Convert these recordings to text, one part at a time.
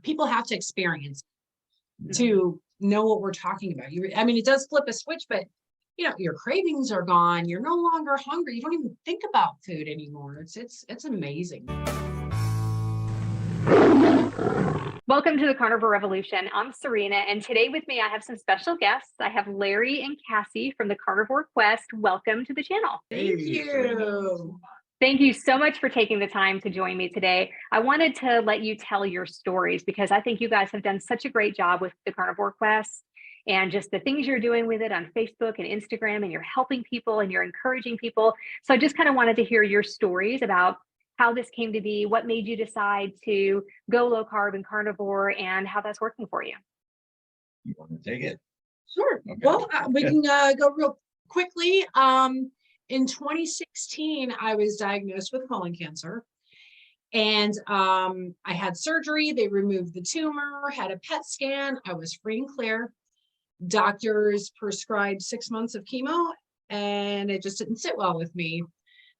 people have to experience to know what we're talking about. I mean, it does flip a switch, but your cravings are gone. You're no longer hungry. You don't even think about food anymore. It's amazing. Welcome to the Carnivore Revolution. I'm Serena, and today with me, I have some special guests. I have Larry and Cassie from the Carnivore Quest. Welcome to the channel. Thank you. Thank you so much for taking the time to join me today. I wanted to let you tell your stories because I think you guys have done such a great job with the Carnivore Quest and just the things you're doing with it on Facebook and Instagram, and you're helping people and you're encouraging people. So I just kind of wanted to hear your stories about how this came to be, what made you decide to go low carb and carnivore, and how that's working for you. You want to take it? Sure. Okay. Well, we can go real quickly. In 2016, I was diagnosed with colon cancer, and I had surgery. They removed the tumor, had a PET scan. I was free and clear. Doctors prescribed 6 months of chemo, and it just didn't sit well with me.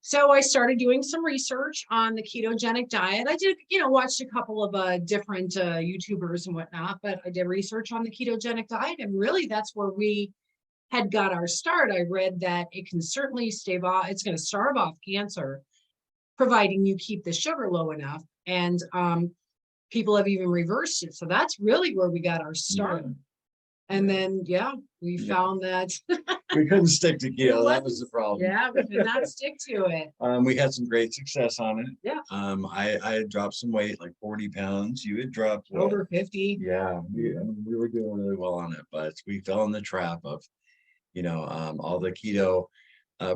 So I started doing some research on the ketogenic diet. I did, watched a couple of different YouTubers and whatnot, but I did research on the ketogenic diet, and really that's where we had got our start. I read that it can certainly stave off, it's going to starve off cancer, providing you keep the sugar low enough. And people have even reversed it. So that's really where we got our start. Yeah. And then, we found that we couldn't stick to keto. That was the problem. Yeah, we could not stick to it. We had some great success on it. Yeah. I had dropped some weight, like 40 pounds. You had dropped over 50. Yeah, we were doing really well on it, but we fell in the trap of all the keto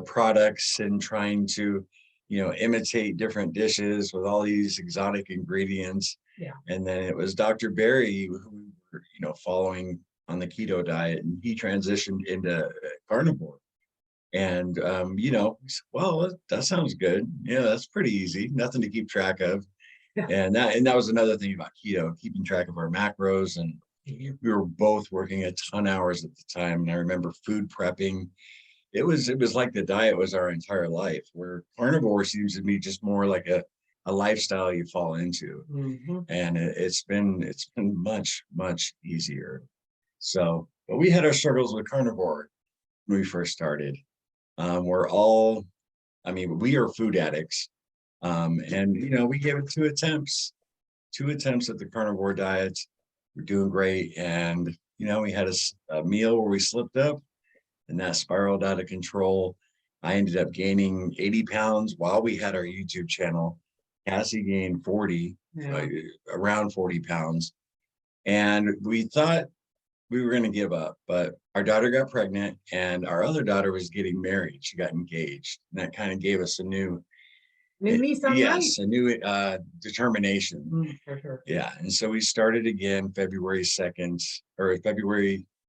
products and trying to, imitate different dishes with all these exotic ingredients. Yeah. And then it was Dr. Barry who we were, following on the keto diet, and he transitioned into carnivore. And, we said, well, that sounds good. Yeah, that's pretty easy. Nothing to keep track of. Yeah. And that was another thing about keto, keeping track of our macros. And we were both working a ton of hours at the time. And I remember food prepping. It was like the diet was our entire life, where carnivore seems to be just more like a lifestyle you fall into. Mm-hmm. And it's been much, much easier. So, but we had our struggles with carnivore when we first started. We are food addicts. And, we gave it two attempts at the carnivore diet. We're doing great. And, we had a meal where we slipped up and that spiraled out of control. I ended up gaining 80 pounds while we had our YouTube channel. Cassie gained 40, around 40 pounds. And we thought we were going to give up, but our daughter got pregnant and our other daughter was getting married. She got engaged, and that kind of gave us a new determination. For sure. Yeah. And so we started again February 2nd,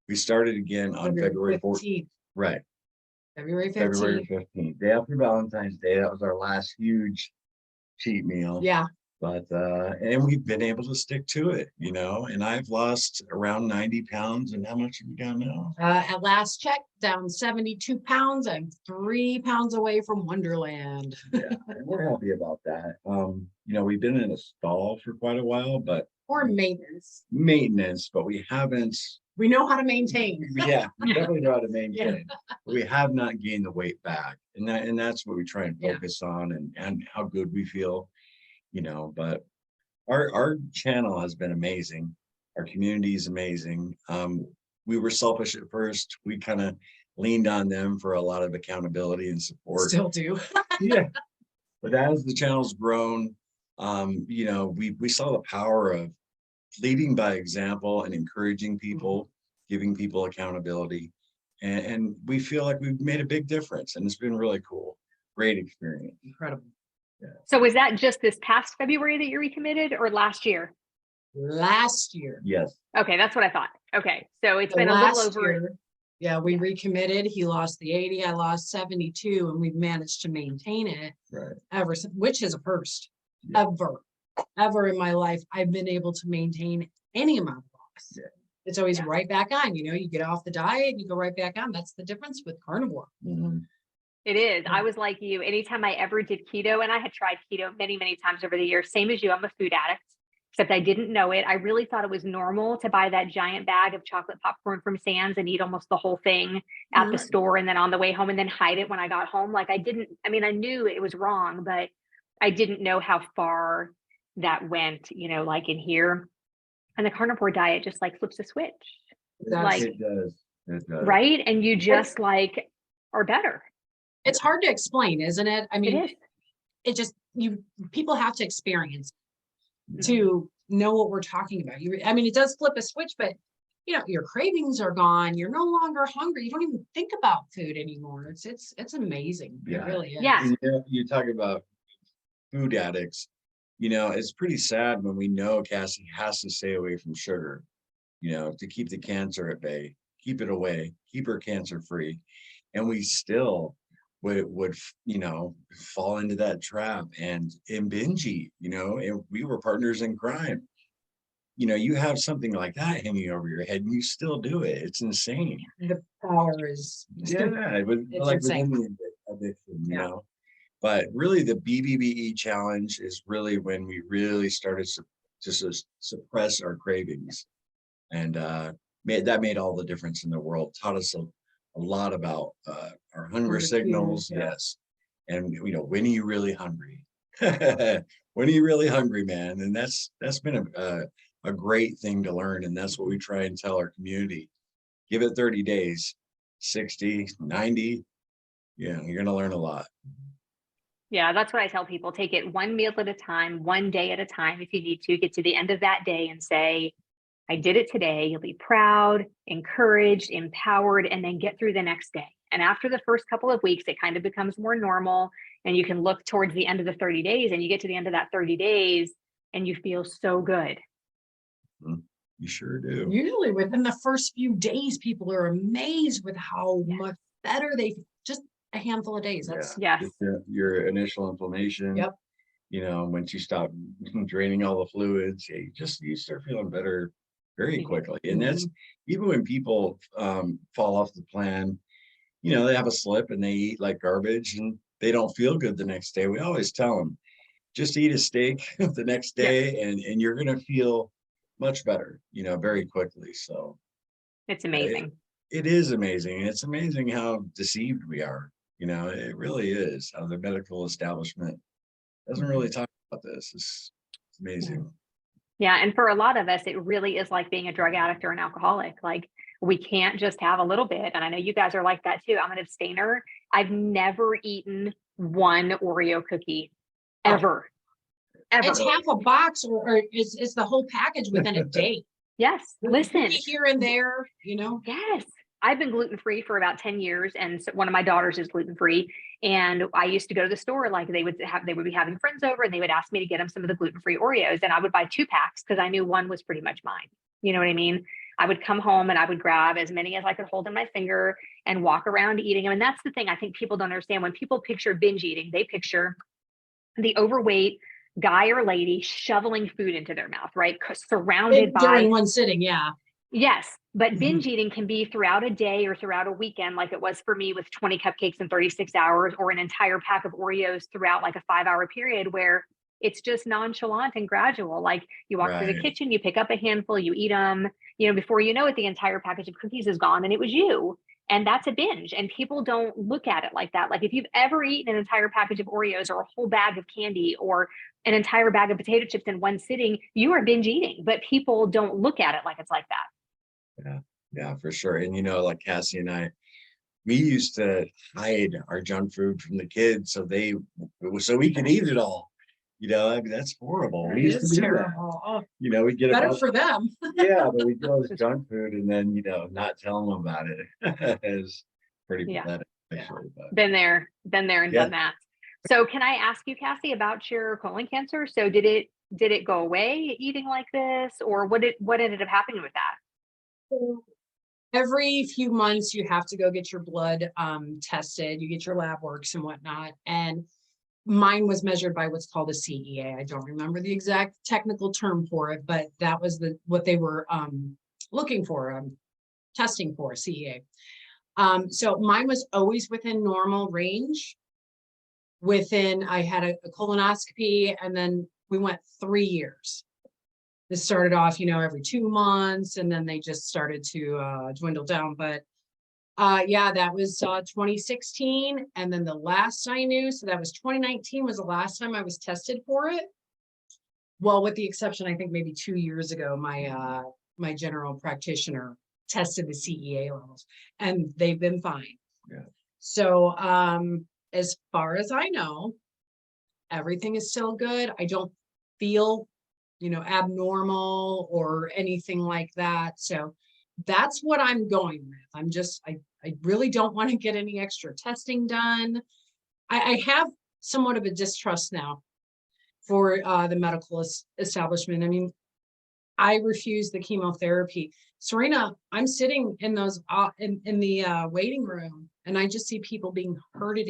we started again on February 14th. Right. February 15th. February 15th, day after Valentine's Day. That was our last huge cheat meal. Yeah. But, and we've been able to stick to it, and I've lost around 90 pounds. And how much have you down now? At last check, down 72 pounds. I'm 3 pounds away from Wonderland. Yeah, and we're happy about that. We've been in a stall for quite a while, or maintenance, but we know how to maintain. Yeah, we definitely know how to maintain. Yeah. We have not gained the weight back. And that's what we try and focus on, and how good we feel. But our channel has been amazing. Our community is amazing. We were selfish at first. We kind of leaned on them for a lot of accountability and support. Still do. Yeah. But as the channel's grown, we saw the power of leading by example and encouraging people, giving people accountability. And we feel like we've made a big difference, and it's been really cool. Great experience. Incredible. Yeah. So was that just this past February that you recommitted, or last year? Last year. Yes. Okay, that's what I thought. Okay, so it's been a little over. Year, yeah, we recommitted. He lost the 80, I lost 72, and we've managed to maintain it ever since, which is a first. Ever in my life, I've been able to maintain any amount of loss. Yeah. It's always right back on. You get off the diet, you go right back on. That's the difference with carnivore. Mm-hmm. It is. I was like you. Anytime I ever did keto, and I had tried keto many, many times over the years, same as you, I'm a food addict. except I didn't know it. I really thought it was normal to buy that giant bag of chocolate popcorn from Sam's and eat almost the whole thing at the store and then on the way home and then hide it when I got home. Like I knew it was wrong, but I didn't know how far that went, like in here. And the carnivore diet just like flips a switch. Like It does. It does. right. And you just like are better. It's hard to explain, isn't it? I mean, it is. People have to experience to know what we're talking about. It does flip a switch, but your cravings are gone. You're no longer hungry. You don't even think about food anymore. It's amazing. Yeah. It really is. Yeah. You talk about food addicts. It's pretty sad when we know Cassie has to stay away from sugar, to keep the cancer at bay, keep it away, keep her cancer free. And we still would fall into that trap and binge eat, and we were partners in crime. You have something like that hanging over your head and you still do it. It's insane. The power is within the addiction, But really the BBBE challenge is really when we really started to suppress our cravings. And that made all the difference in the world, taught us a lot about our hunger signals. Yes. And when are you really hungry? When are you really hungry, man? And that's been a great thing to learn. And that's what we try and tell our community. Give it 30 days, 60, 90. You're going to learn a lot. Yeah, that's what I tell people. Take it one meal at a time, one day at a time. If you need to get to the end of that day and say, I did it today. You'll be proud, encouraged, empowered, and then get through the next day. And after the first couple of weeks, it kind of becomes more normal. And you can look towards the end of the 30 days and you get to the end of that 30 days and you feel so good. You sure do. Usually within the first few days, people are amazed with how much better they just a handful of days. That's your initial inflammation. Yep. Once you stop draining all the fluids, you start feeling better very quickly. And that's even when people fall off the plan, they have a slip and they eat like garbage and they don't feel good the next day. We always tell them, just eat a steak the next day and you're going to feel much better, very quickly. So it's amazing. It is amazing. It's amazing how deceived we are. It really is how the medical establishment doesn't really talk about this. It's amazing. Yeah. And for a lot of us, it really is like being a drug addict or an alcoholic. Like we can't just have a little bit. And I know you guys are like that too. I'm an abstainer. I've never eaten one Oreo cookie ever. It's half a box or it's the whole package within a day. Yes. Listen. Here and there, Yes. I've been gluten-free for about 10 years. And so one of my daughters is gluten-free. And I used to go to the store, like they would be having friends over and they would ask me to get them some of the gluten-free Oreos. And I would buy 2 packs because I knew one was pretty much mine. You know what I mean? I would come home and I would grab as many as I could hold in my finger and walk around eating them. And that's the thing I think people don't understand. When people picture binge eating, they picture the overweight guy or lady shoveling food into their mouth, right? Surrounded by during one sitting. Yeah. Yes. But binge eating can be throughout a day or throughout a weekend, like it was for me with 20 cupcakes in 36 hours or an entire pack of Oreos throughout like a 5-hour period where it's just nonchalant and gradual. Like you walk through the kitchen, you pick up a handful, you eat them, before you know it, the entire package of cookies is gone and it was you. And that's a binge. And people don't look at it like that. Like if you've ever eaten an entire package of Oreos or a whole bag of candy or an entire bag of potato chips in one sitting, you are binge eating, but people don't look at it like it's like that. Yeah, for sure. And like Cassie and I, we used to hide our junk food from the kids so we could eat it all. That's horrible. We used to do terrible. that. We'd get better for them. Yeah, but we'd go with junk food and then not tell them about it. It's pretty pathetic, actually. But. Been there and done that. So can I ask you, Cassie, about your colon cancer? So did it go away eating like this, or what ended up happening with that? So every few months you have to go get your blood tested, you get your lab works and whatnot. And mine was measured by what's called a CEA. I don't remember the exact technical term for it, but that was what they were looking for, testing for, CEA. So mine was always within normal range. I had a colonoscopy, and then we went 3 years. This started off, every 2 months, and then they just started to dwindle down. But yeah, that was 2016. And then the last I knew, so that was 2019 was the last time I was tested for it. Well, with the exception, I think maybe 2 years ago, my general practitioner tested the CEA levels, and they've been fine. Yeah. So as far as I know, everything is still good. I don't feel, abnormal or anything like that. So that's what I'm going with. I really don't want to get any extra testing done. I have somewhat of a distrust now for the medical establishment. I mean, I refuse the chemotherapy. Serena, I'm sitting in those in the waiting room, and I just see people being herded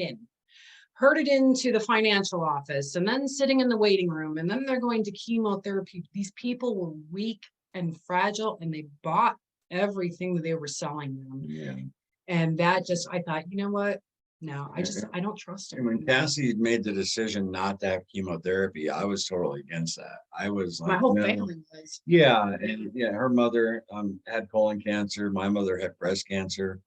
into the financial office, and then sitting in the waiting room, and then they're going to chemotherapy. These people were weak and fragile, and they bought everything that they were selling them. Yeah. And that just, I thought, you know what? No, I don't trust it. And when Cassie made the decision not to have chemotherapy, I was totally against that. I was like, My whole no. family was. Yeah, and yeah, her mother had colon cancer. My mother had breast cancer.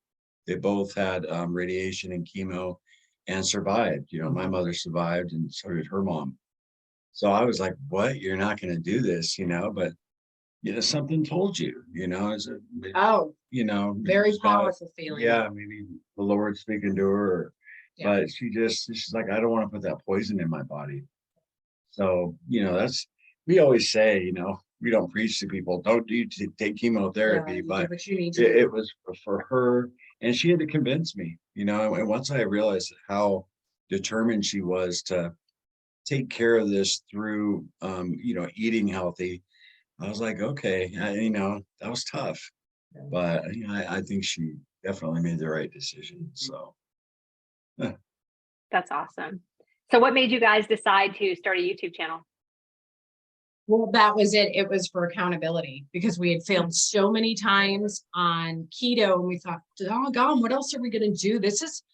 They both had radiation and chemo, and survived. My mother survived, and so did her mom. So I was like, "What? You're not going to do this?" But something told you. Oh, very powerful feeling. Yeah, maybe the Lord speaking to her. Yeah. But she's like, I don't want to put that poison in my body. So, we always say, we don't preach to people, don't take chemotherapy, Yeah, but you need to. it was for her. And she had to convince me, and once I realized how determined she was to take care of this through, eating healthy, I was like, okay, that was tough, but I think she definitely made the right decision. So. That's awesome. So what made you guys decide to start a YouTube channel? Well, that was it. It was for accountability, because we had failed so many times on keto, and we thought, oh God, what else are we going to do? This is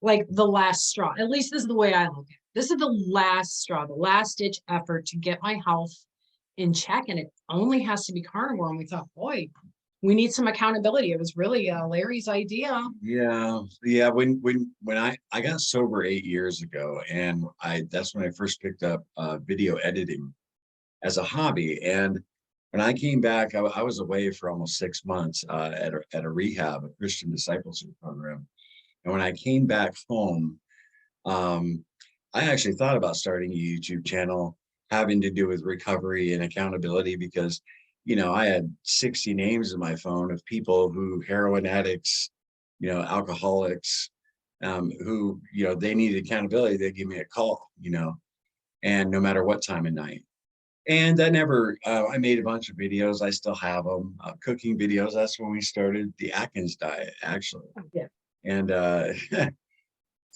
like the last straw. At least this is the way I look at it. This is the last straw, the last ditch effort to get my health in check. And it only has to be carnivore. And we thought, boy, we need some accountability. It was really Larry's idea. Yeah. When I got sober 8 years ago, and that's when I first picked up video editing as a hobby. And when I came back, I was away for almost 6 months at a rehab, a Christian discipleship program. And when I came back home, I actually thought about starting a YouTube channel having to do with recovery and accountability, because I had 60 names in my phone of people who heroin addicts, alcoholics, who, they needed accountability. They give me a call, and no matter what time of night. And that never, I made a bunch of videos. I still have them, cooking videos. That's when we started the Atkins diet, actually. Yeah. And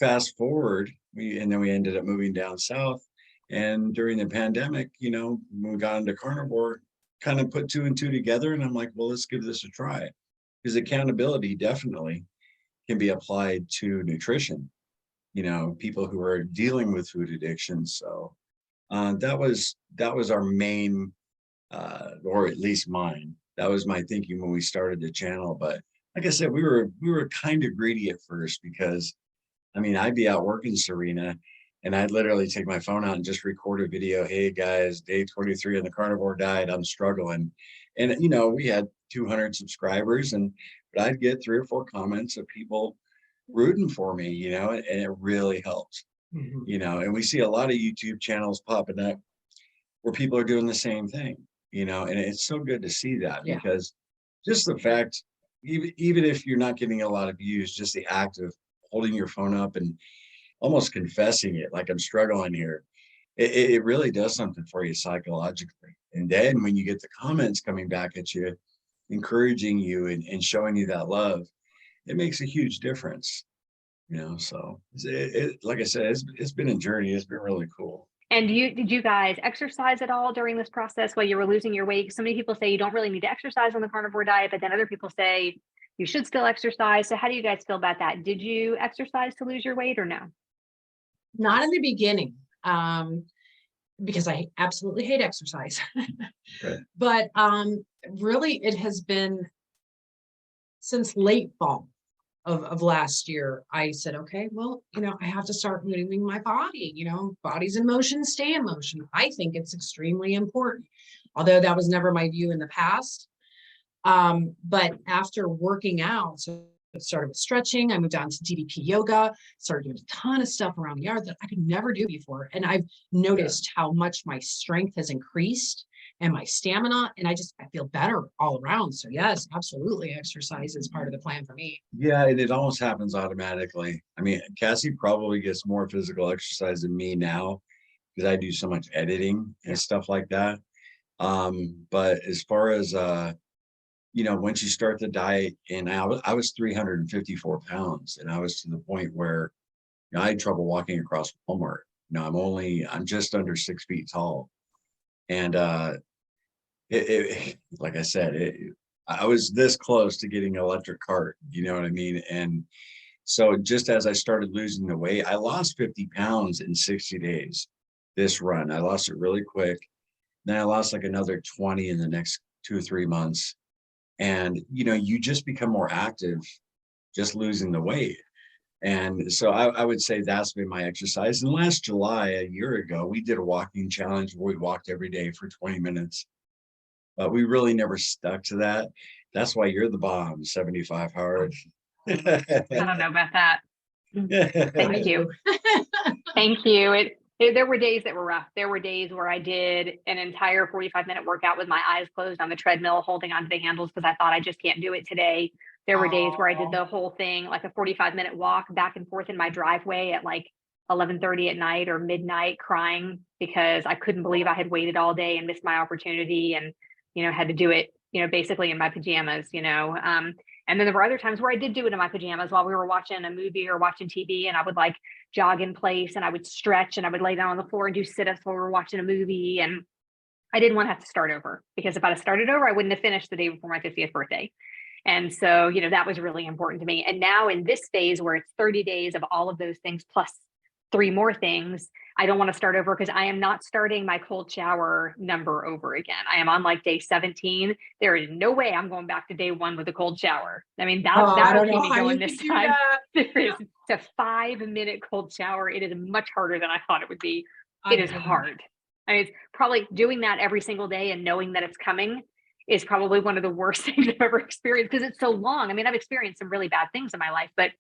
fast forward, and then we ended up moving down south. And during the pandemic, when we got into carnivore, kind of put two and two together. And I'm like, well, let's give this a try. Because accountability definitely can be applied to nutrition, people who are dealing with food addiction. So that was our main, or at least mine. That was my thinking when we started the channel. But like I said, we were kind of greedy at first, because I'd be out working, Serena, and I'd literally take my phone out and just record a video. Hey guys, day 23 on the carnivore diet, I'm struggling. And we had 200 subscribers, but I'd get 3 or 4 comments of people rooting for me, and it really helped. Mm-hmm. And we see a lot of YouTube channels popping up where people are doing the same thing, and it's so good to see that. Yeah. Because just the fact, even if you're not getting a lot of views, just the act of holding your phone up and almost confessing it, like, I'm struggling here, it really does something for you psychologically. And then when you get the comments coming back at you, encouraging you and showing you that love, it makes a huge difference. So like I said, it's been a journey. It's been really cool. And did you guys exercise at all during this process while you were losing your weight? So many people say you don't really need to exercise on the carnivore diet, but then other people say you should still exercise. So how do you guys feel about that? Did you exercise to lose your weight or no? Not in the beginning. because I absolutely hate exercise. Right. But really, it has been since late fall of last year. I said, okay, well, I have to start moving my body. Body's in motion, stay in motion. I think it's extremely important, although that was never my view in the past. But after working out, so I started with stretching, I moved on to DDP yoga, started doing a ton of stuff around the yard that I could never do before. And I've noticed how much my strength has increased and my stamina, and I feel better all around. So yes, absolutely. Exercise is part of the plan for me. Yeah, and it almost happens automatically. I mean, Cassie probably gets more physical exercise than me now because I do so much editing and stuff like that. But as far as once you start the diet, and I was 354 pounds, and I was to the point where I had trouble walking across Walmart. I'm just under 6 feet tall. And like I said, I was this close to getting an electric cart, you know what I mean? And so just as I started losing the weight, I lost 50 pounds in 60 days. This run, I lost it really quick. Then I lost like another 20 in the next 2 or 3 months. And, you just become more active, just losing the weight. And so I would say that's been my exercise. And last July, a year ago, we did a walking challenge where we walked every day for 20 minutes. But we really never stuck to that. That's why you're the bomb, 75 hard. I don't know about that. Thank you. Thank you. There were days that were rough. There were days where I did an entire 45-minute workout with my eyes closed on the treadmill, holding onto the handles because I thought I just can't do it today. There were days where I did the whole thing, like a 45-minute walk back and forth in my driveway at like 11:30 at night or midnight, crying because I couldn't believe I had waited all day and missed my opportunity, and had to do it, basically in my pajamas, and then there were other times where I did do it in my pajamas while we were watching a movie or watching TV, and I would like jog in place and I would stretch and I would lay down on the floor and do sit-ups while we were watching a movie. And I didn't want to have to start over, because if I'd have started over, I wouldn't have finished the day before my 50th birthday. And so, that was really important to me. And now in this phase where it's 30 days of all of those things plus 3 more things, I don't want to start over, because I am not starting my cold shower number over again. I am on like day 17. There is no way I'm going back to day 1 with a cold shower. I mean, that'll keep me going this time. There is a 5-minute cold shower. It is much harder than I thought it would be. It is hard. I mean, it's probably doing that every single day and knowing that it's coming is probably one of the worst things I've ever experienced, because it's so long. I mean, I've experienced some really bad things in my life, but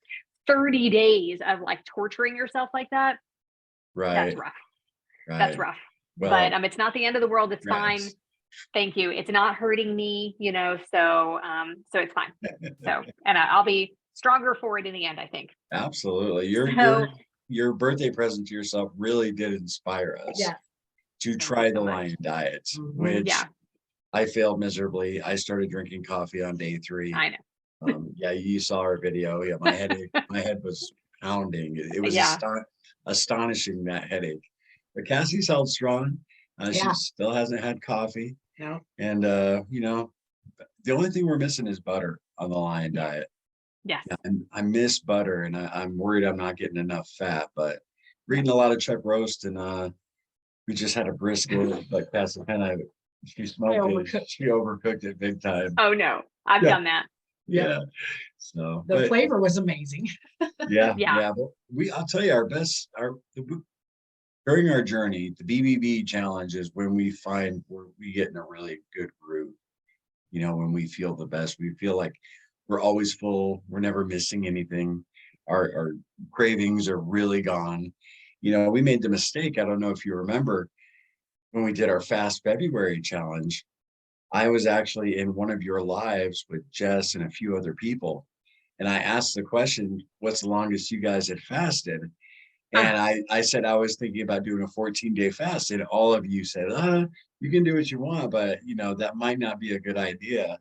30 days of like torturing yourself like that, Right. That's rough. Right. That's rough. Well, but it's not the end of the world. It's fine. Thank you. It's not hurting me, so it's fine. So, and I'll be stronger for it in the end, I think. Absolutely. Your birthday present to yourself really did inspire us to try the Lion diet, which I failed miserably. I started drinking coffee on day 3. I know. You saw our video. Yeah, my head was pounding. It was astonishing, that headache. But Cassie's held strong. She still hasn't had coffee. No. And the only thing we're missing is butter on the Lion diet. Yes. I miss butter, and I'm worried I'm not getting enough fat. But reading a lot of Chuck Roast, and we just had a brisket, but Cassie kind of she smoked it. She overcooked it big time. Oh no, I've done that. Yeah. So the flavor was amazing. Yeah. But I'll tell you, during our journey, the BBB challenge is when we find we get in a really good groove. When we feel the best, we feel like we're always full. We're never missing anything. Our cravings are really gone. We made the mistake. I don't know if you remember when we did our Fast February challenge. I was actually in one of your lives with Jess and a few other people. And I asked the question, what's the longest you guys had fasted? And I said, I was thinking about doing a 14-day fast. And all of you said, you can do what you want, but that might not be a good idea.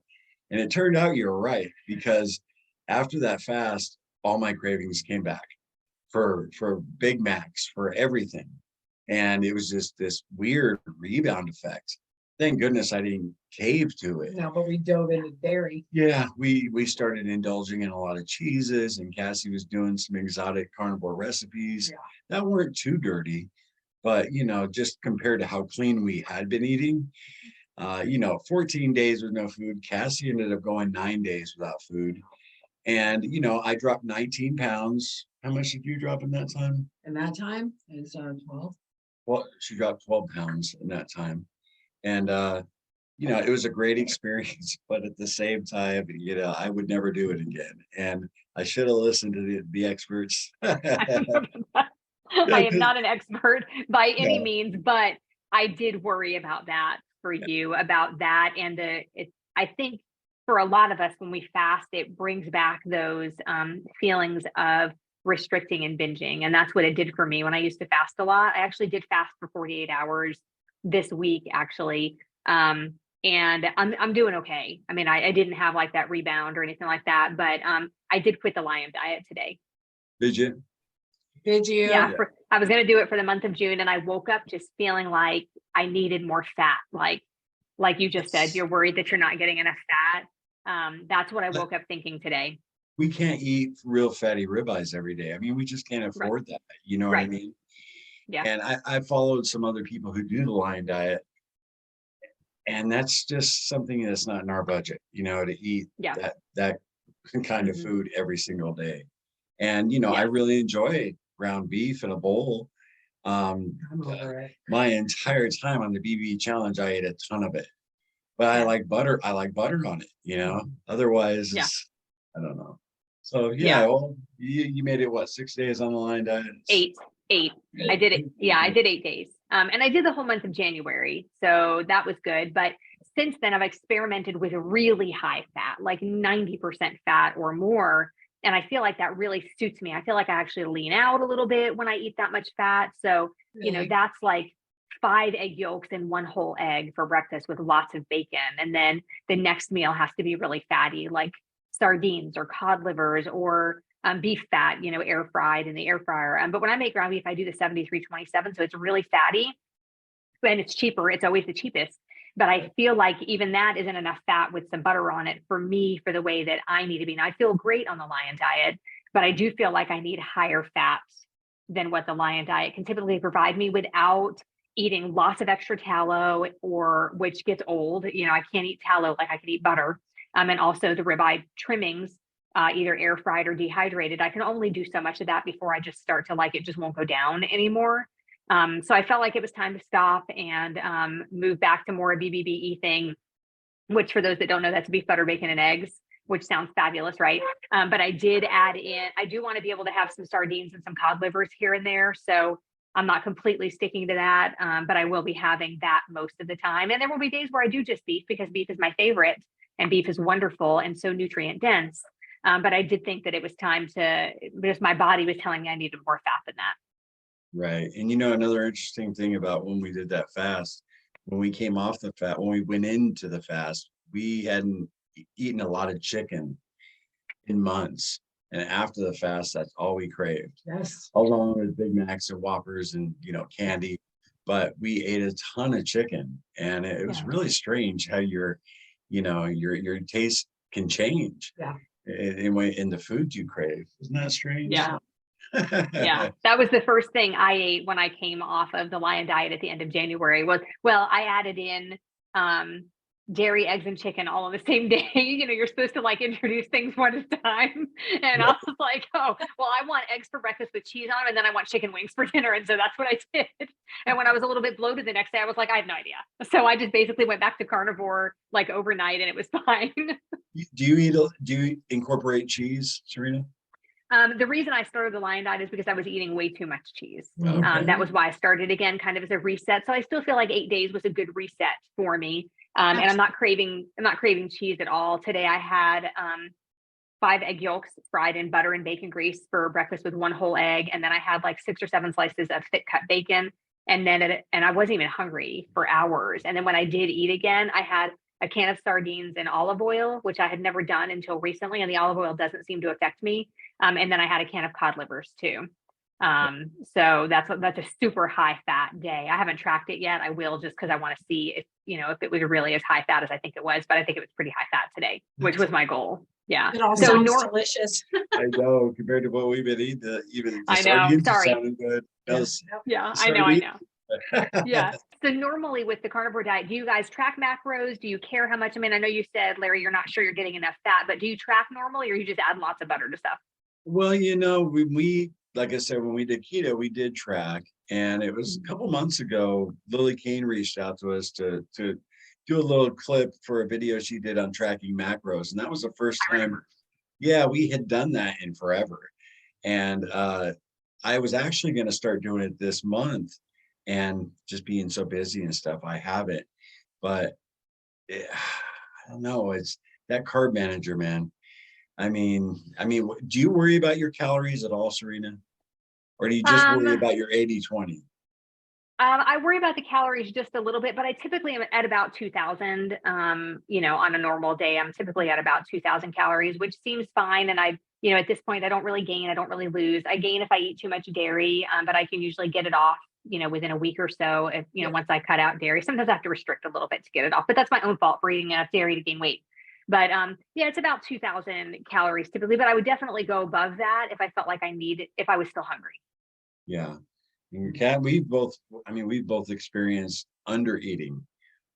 And it turned out you were right, because after that fast, all my cravings came back for Big Macs, for everything. And it was just this weird rebound effect. Thank goodness I didn't cave to it. No, but we dove into dairy. Yeah, we started indulging in a lot of cheeses, and Cassie was doing some exotic carnivore recipes that weren't too dirty. But, just compared to how clean we had been eating, 14 days with no food. Cassie ended up going 9 days without food. And, I dropped 19 pounds. How much did you drop in that time? In that time, it's 12. Well, she dropped 12 pounds in that time. And, it was a great experience, but at the same time, I would never do it again. And I should have listened to the experts. I am not an expert by any No. means, but I did worry about that for you, about that. And I think for a lot of us, when we fast, it brings back those feelings of restricting and binging. And that's what it did for me when I used to fast a lot. I actually did fast for 48 hours this week, actually. And I'm doing okay. I mean, I didn't have like that rebound or anything like that, but I did quit the Lion diet today. Did you? Did you? Yeah, I was going to do it for the month of June, and I woke up just feeling like I needed more fat. Like you just said, you're worried that you're not getting enough fat. That's what I woke up thinking today. We can't eat real fatty ribeyes every day. I mean, we just can't afford that. You know what I mean? Yeah. And I followed some other people who do the Lion diet, and that's just something that's not in our budget, to eat that kind of food every single day. And, I really enjoy ground beef in a bowl. I'm over it. My entire time on the BB challenge, I ate a ton of it, but I like butter. I like butter on it, otherwise, I don't know. So well, you made it, what, 6 days on the Lion diet? Eight. I did it. Yeah, I did 8 days. And I did the whole month of January. So that was good. But since then I've experimented with really high fat, like 90% fat or more. And I feel like that really suits me. I feel like I actually lean out a little bit when I eat that much fat. So, that's like 5 egg yolks and 1 whole egg for breakfast with lots of bacon. And then the next meal has to be really fatty, like sardines or cod livers or beef fat, air fried in the air fryer. But when I make ground beef, I do the 73-27. So it's really fatty and it's cheaper. It's always the cheapest. But I feel like even that isn't enough fat with some butter on it for me, for the way that I need to be. And I feel great on the Lion diet, but I do feel like I need higher fats than what the Lion diet can typically provide me without eating lots of extra tallow, or which gets old. I can't eat tallow like I can eat butter. And also the ribeye trimmings, either air fried or dehydrated. I can only do so much of that before I just start to like it just won't go down anymore. So I felt like it was time to stop and move back to more a BBBE thing, which for those that don't know, that's beef, butter, bacon, and eggs, which sounds fabulous, right? But I did add in, I do want to be able to have some sardines and some cod livers here and there. So I'm not completely sticking to that, but I will be having that most of the time. And there will be days where I do just beef, because beef is my favorite and beef is wonderful and so nutrient dense. But I did think that it was time to, because my body was telling me I needed more fat than that. Right. And another interesting thing about when we did that fast, when we came off the fast, when we went into the fast, we hadn't eaten a lot of chicken in months. And after the fast, that's all we craved. Yes. Along with Big Macs and Whoppers and, candy. But we ate a ton of chicken. And it was really strange how your taste can change. Yeah. In the food you crave. Isn't that strange? Yeah. Yeah, that was the first thing I ate when I came off of the Lion diet at the end of January. I added in dairy, eggs, and chicken all on the same day. You're supposed to like introduce things one at a time. And I was like, oh, well, I want eggs for breakfast with cheese on them, and then I want chicken wings for dinner. And so that's what I did. And when I was a little bit bloated the next day, I was like, I have no idea. So I just basically went back to carnivore like overnight, and it was fine. Do you incorporate cheese, Serena? The reason I started the Lion diet is because I was eating way too much cheese. Okay. That was why I started again, kind of as a reset. So I still feel like 8 days was a good reset for me. And I'm not craving cheese at all. Today I had 5 egg yolks fried in butter and bacon grease for breakfast with 1 whole egg. And then I had like 6 or 7 slices of thick cut bacon. And I wasn't even hungry for hours. And then when I did eat again, I had a can of sardines and olive oil, which I had never done until recently. And the olive oil doesn't seem to affect me. And then I had a can of cod livers too. So that's a super high fat day. I haven't tracked it yet. I will, just because I want to see if it was really as high fat as I think it was, but I think it was pretty high fat today, which was my goal. Yeah. It all sounds delicious. I know, compared to what we've been eating, even the I know. sardines Sorry. sounded good. Yeah, I know. Yeah. So normally with the carnivore diet, do you guys track macros? Do you care how much? I mean, I know you said, Larry, you're not sure you're getting enough fat, but do you track normally or you just add lots of butter to stuff? Well, you know, we like I said, when we did keto, we did track, and it was a couple months ago. Lily Kane reached out to us to do a little clip for a video she did on tracking macros, and that was the first time. Yeah, we had done that in forever, and I was actually going to start doing it this month, and just being so busy and stuff, I haven't. But I don't know. It's that carb manager, man. I mean, do you worry about your calories at all, Serena? Or do you just worry Um, about your 80/20? I worry about the calories just a little bit, but I typically am at about 2000. On a normal day, I'm typically at about 2000 calories, which seems fine. And at this point, I don't really gain, I don't really lose. I gain if I eat too much dairy, but I can usually get it off, within a week or so. If, once I cut out dairy, sometimes I have to restrict a little bit to get it off, but that's my own fault for eating enough dairy to gain weight. But yeah, it's about 2000 calories typically, but I would definitely go above that if I felt like if I was still hungry. Yeah. And Kat, we've both experienced under eating,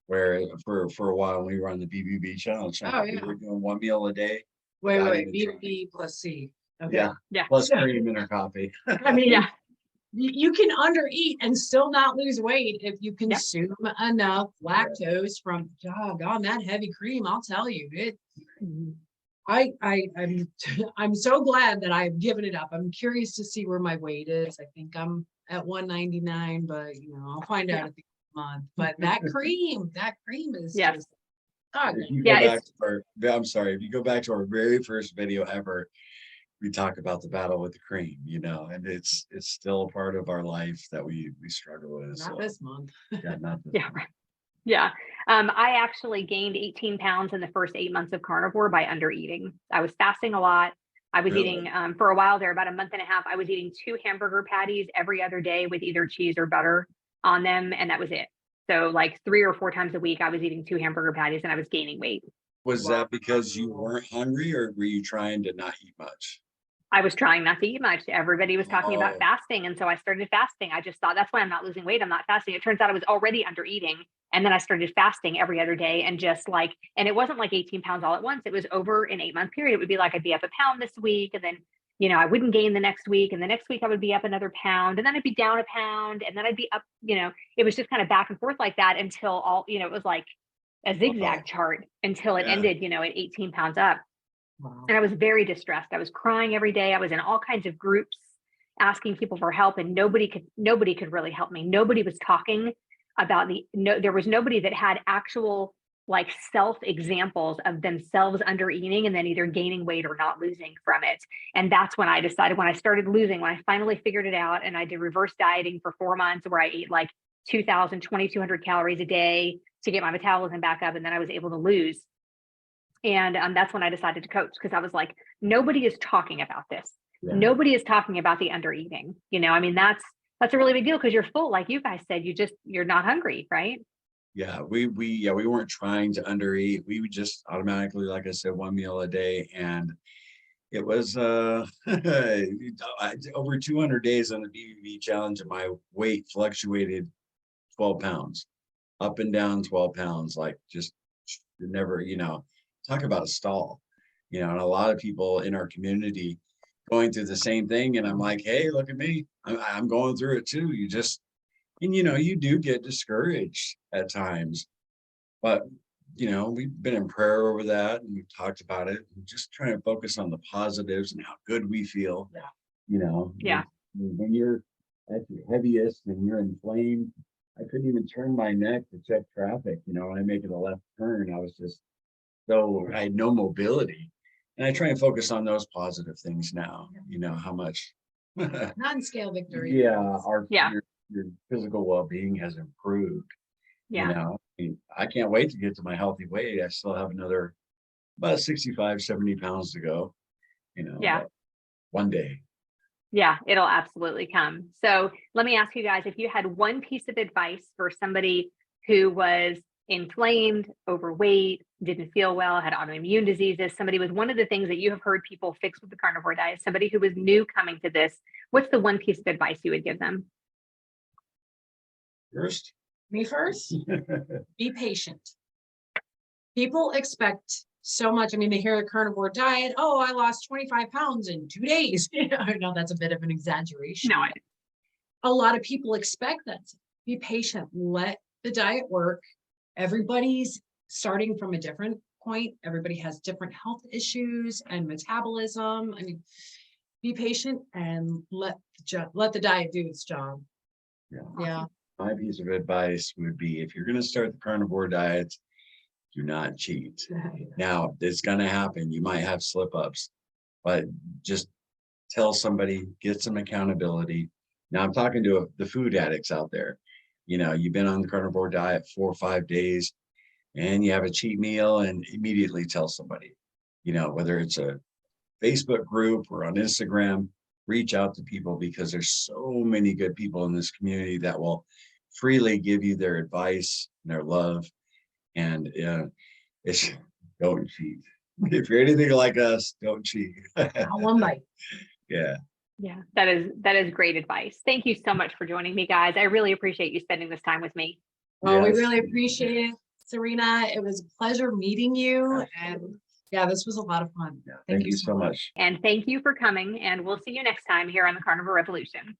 where for a while we were on the BBB challenge. Oh, We yeah. were doing one meal a day. Wait, not wait, even B, trying. B plus C. Okay. Yeah. Yeah. Plus cream in our coffee. I mean, Yeah. you can undereat and still not lose weight if you consume enough lactose from doggone that heavy cream. I'll tell you, I'm so glad that I've given it up. I'm curious to see where my weight is. I think I'm at 199, but I'll find out at the end of the month. But that cream is Yes. just If you Yeah, go back to I'm sorry, if you go back to our very first video ever, we talk about the battle with the cream, and it's still a part of our life that we struggle with. not this month. Yeah, not this Yeah. month. Yeah. I actually gained 18 pounds in the first 8 months of carnivore by under eating. I was fasting a lot. I was Really? eating for a while there, about a month and a half. I was eating 2 hamburger patties every other day with either cheese or butter on them. And that was it. So like 3 or 4 times a week, I was eating 2 hamburger patties and I was gaining weight. Was that because you weren't hungry, or were you trying to not eat much? I was trying not to eat much. Everybody was talking about Oh. fasting. And so I started fasting. I just thought that's why I'm not losing weight. I'm not fasting. It turns out I was already under eating. And then I started fasting every other day and and it wasn't like 18 pounds all at once. It was over an 8-month period. It would be like, I'd be up a pound this week. And then, I wouldn't gain the next week. And the next week I would be up another pound. And then I'd be down a pound. And then I'd be up, it was just kind of back and forth like that until it was like a zigzag chart until it Yeah. ended, at 18 pounds up. Wow. And I was very distressed. I was crying every day. I was in all kinds of groups asking people for help, and nobody could really help me. Nobody was talking about there was nobody that had actual like self examples of themselves under eating and then either gaining weight or not losing from it. And that's when I decided, when I started losing, when I finally figured it out, and I did reverse dieting for 4 months where I ate like 2,200 calories a day to get my metabolism back up. And then I was able to lose. And that's when I decided to coach, because I was like, nobody is talking about this. Yeah. Nobody is talking about the under eating. I mean, that's a really big deal, because you're full, like you guys said, you're not hungry, right? Yeah, we weren't trying to undereat. We would just automatically, like I said, one meal a day, and it was over 200 days on the BBB challenge, and my weight fluctuated 12 pounds, up and down 12 pounds, like just never, talk about a stall, and a lot of people in our community going through the same thing. And I'm like, hey, look at me. I'm going through it too. You do get discouraged at times, but we've been in prayer over that, and we've talked about it, and just trying to focus on the positives and how good we feel. Yeah. When you're at your heaviest and you're inflamed, I couldn't even turn my neck to check traffic. When I make it a left turn, I had no mobility. And I try and focus on those positive things now. How much Non-scale victory. your physical well-being has improved. Yeah. I can't wait to get to my healthy weight. I still have another about 65, 70 pounds to go. Yeah. One day. Yeah, it'll absolutely come. So let me ask you guys, if you had one piece of advice for somebody who was inflamed, overweight, didn't feel well, had autoimmune diseases, somebody with one of the things that you have heard people fix with the carnivore diet, somebody who was new coming to this, what's the one piece of advice you would give them? First. Me first. Be patient. People expect so much. I mean, they hear the carnivore diet. Oh, I lost 25 pounds in 2 days. I know that's a bit of an exaggeration. No, A lot of people expect that. Be patient. Let the diet work. Everybody's starting from a different point. Everybody has different health issues and metabolism. I mean, be patient and let the diet do its job. Yeah. My piece of advice would be, if you're going to start the carnivore diet, do not cheat. Now, it's going to happen. You might have slip ups, but just tell somebody, get some accountability. Now, I'm talking to the food addicts out there. You know, you've been on the carnivore diet 4 or 5 days and you have a cheat meal, and immediately tell somebody, you know, whether it's a Facebook group or on Instagram, reach out to people, because there's so many good people in this community that will freely give you their advice and their love. And it's don't cheat. If you're anything like us, don't cheat. One bite. Yeah. yeah, that is great advice. Thank you so much for joining me, guys. I really appreciate you spending this time with me. Well, we Yes. really appreciate it, Serena. It was a pleasure meeting you. And yeah, this was a lot of fun. Yeah, thank you so much. And thank you for coming. And we'll see you next time here on the Carnivore Revolution.